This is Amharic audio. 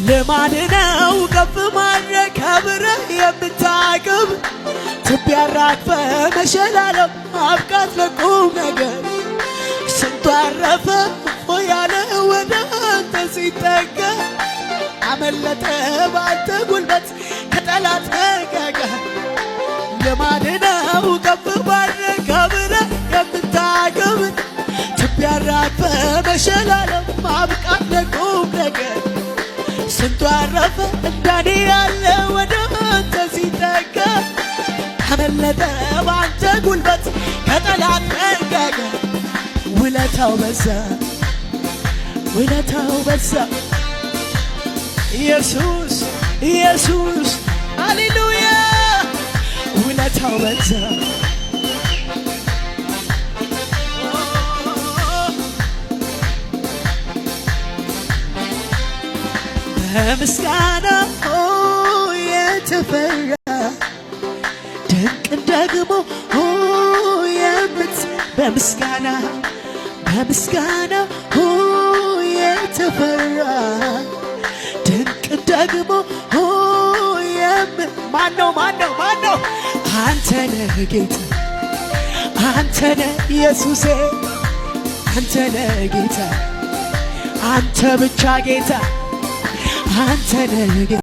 ልማድ ነው ከፍ ማድረግ ከብረህ የምታቅብ ትቢያ አራግፈህ መሸላለም ማብቃት ለቁም ነገር ስንቱ አረፈ እፎ ያለ ወደ አንተ ሲጠጋ አመለጠ ባንተ ጉልበት ከጠላት መንጋጋ ልማድ ነው ከፍ ማድረግ ከብረህ የምታቅብ ትቢያ አራግፈህ መሸላለም ማብቃት ለቁም ነገር ስንቱ አረፈ እንደኔ ያለ ወደ አንተ ሲጠጋ አመለጠ ባንተ ጉልበት ከጠላት መንጋጋ ውለታው በዛ ውለታው በዛ ኢየሱስ ኢየሱስ ሃሌሉያ ውለታው በዛ በምስጋና የተፈራ ድንቅን ደግሞ በምስጋና የተፈራ ድንቅን ደግሞ ማነው አንተ ነህ ጌታ አንተ ነህ ኢየሱሴ አንተ ነህ ጌታ አንተ ብቻ ጌታ አንተ ነህ